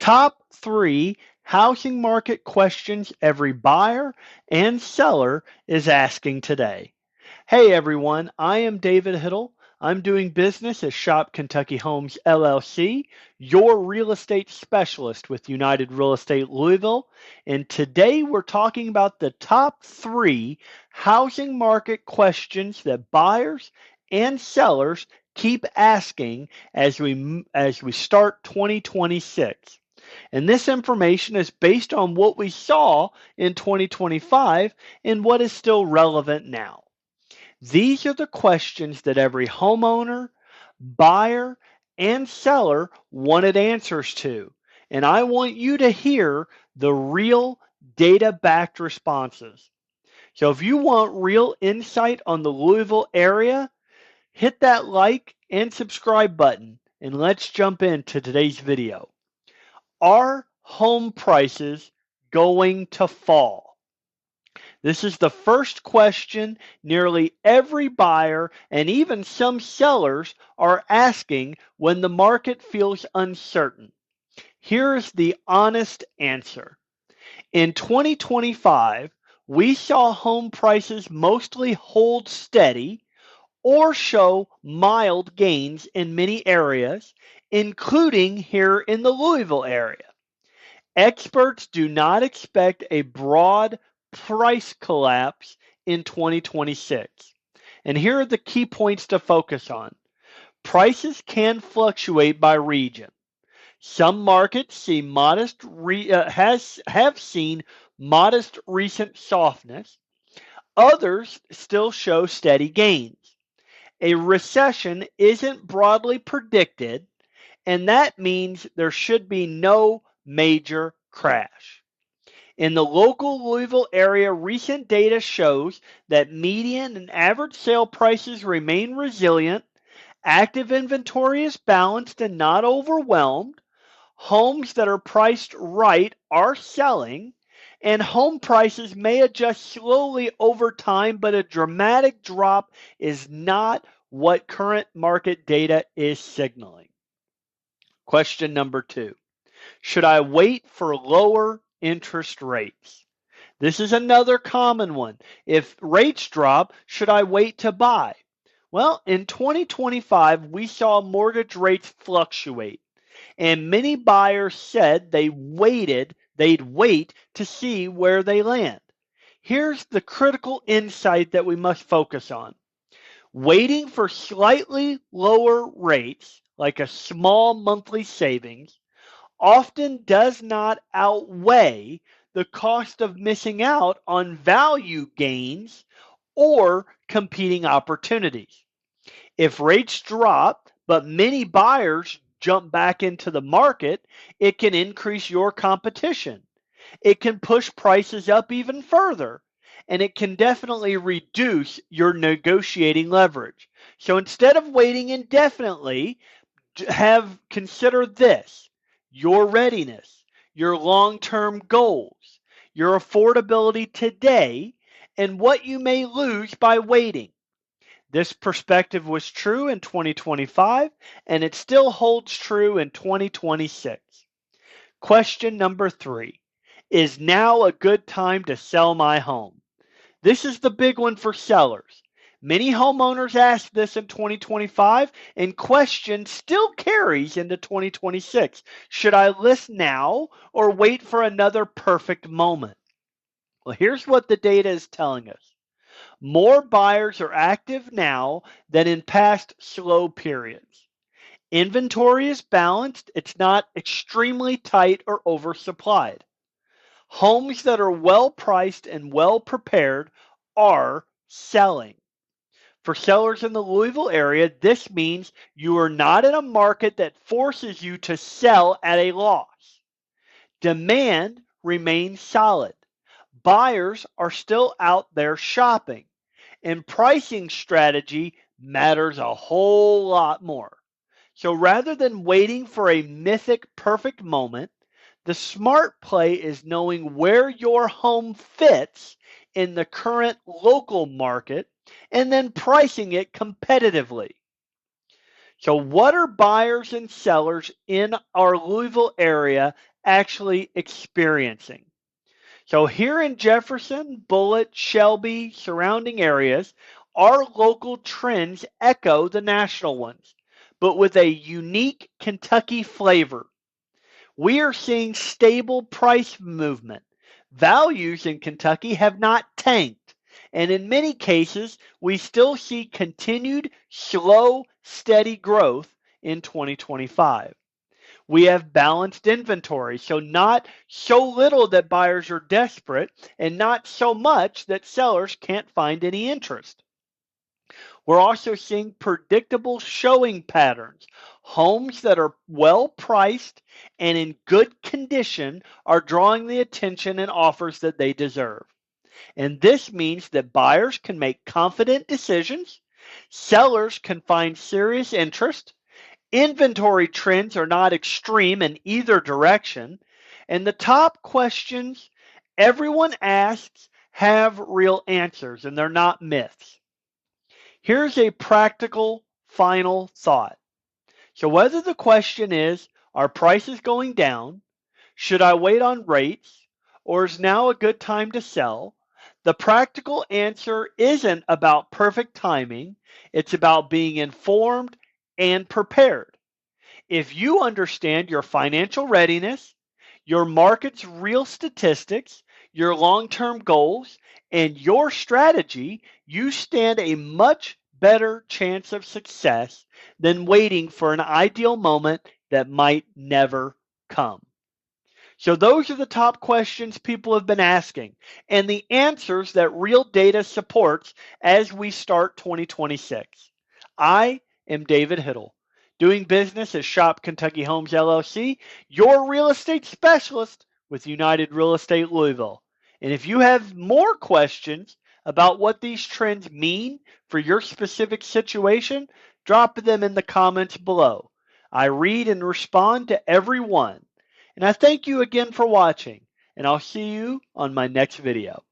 Top 3 housing market questions every buyer and seller is asking today. Hey everyone, I am David Hiddle. I'm doing business at Shop Kentucky Homes LLC, your real estate specialist with United Real Estate Louisville. And today we're talking about the top 3 housing market questions that buyers and sellers keep asking as we start 2026. And this information is based on what we saw in 2025 and what is still relevant now. These are the questions that every homeowner, buyer, and seller wanted answers to. And I want you to hear the real data backed responses. So if you want real insight on the Louisville area, hit that like and subscribe button and let's jump into today's video. Are home prices going to fall? This is the first question nearly every buyer and even some sellers are asking when the market feels uncertain. Here's the honest answer. In 2025, we saw home prices mostly hold steady or show mild gains in many areas, including here in the Louisville area. Experts do not expect a broad price collapse in 2026. And here are the key points to focus on. Prices can fluctuate by region. Some markets see have seen modest recent softness. Others still show steady gains. A recession isn't broadly predicted, and that means there should be no major crash. In the local Louisville area, recent data shows that median and average sale prices remain resilient, active inventory is balanced and not overwhelmed, homes that are priced right are selling, and home prices may adjust slowly over time, but a dramatic drop is not what current market data is signaling. Question number 2. Should I wait for lower interest rates? This is another common one. If rates drop, should I wait to buy? Well, in 2025, we saw mortgage rates fluctuate, and many buyers said they'd wait to see where they land. Here's the critical insight that we must focus on. Waiting for slightly lower rates, like a small monthly savings, often does not outweigh the cost of missing out on value gains or competing opportunities. If rates drop, but many buyers jump back into the market, it can increase your competition. It can push prices up even further, and it can definitely reduce your negotiating leverage. So instead of waiting indefinitely, consider this: your readiness, your long-term goals, your affordability today, and what you may lose by waiting. This perspective was true in 2025, and it still holds true in 2026. Question number 3. Is now a good time to sell my home? This is the big one for sellers. Many homeowners asked this in 2025, and question still carries into 2026. Should I list now or wait for another perfect moment? Well, here's what the data is telling us. More buyers are active now than in past slow periods. Inventory is balanced. It's not extremely tight or oversupplied. Homes that are well priced and well prepared are selling. For sellers in the Louisville area, this means you are not in a market that forces you to sell at a loss. Demand remains solid. Buyers are still out there shopping, and pricing strategy matters a whole lot more. So rather than waiting for a mythic perfect moment, the smart play is knowing where your home fits in the current local market and then pricing it competitively. So what are buyers and sellers in our Louisville area actually experiencing. So here in Jefferson, Bullitt, Shelby, surrounding areas, our local trends echo the national ones, but with a unique Kentucky flavor. We are seeing stable price movement. Values in Kentucky have not tanked, and in many cases, we still see continued slow, steady growth in 2025. We have balanced inventory, so not so little that buyers are desperate and not so much that sellers can't find any interest. We're also seeing predictable showing patterns. Homes that are well priced and in good condition are drawing the attention and offers that they deserve. And this means that buyers can make confident decisions, sellers can find serious interest, inventory trends are not extreme in either direction, and the top questions everyone asks have real answers and they're not myths. Here's a practical final thought. So, whether the question is, are prices going down? Should I wait on rates? Or is now a good time to sell? The practical answer isn't about perfect timing, it's about being informed and prepared. If you understand your financial readiness, your market's real statistics, your long term goals, and your strategy, you stand a much better chance of success than waiting for an ideal moment that might never come. So, those are the top questions people have been asking, and the answers that real data supports as we start 2026. I am David Hiddle, doing business as Shop Kentucky Homes LLC, your real estate specialist with United Real Estate Louisville. And if you have more questions about what these trends mean for your specific situation, drop them in the comments below. I read and respond to every one. And I thank you again for watching, and I'll see you on my next video.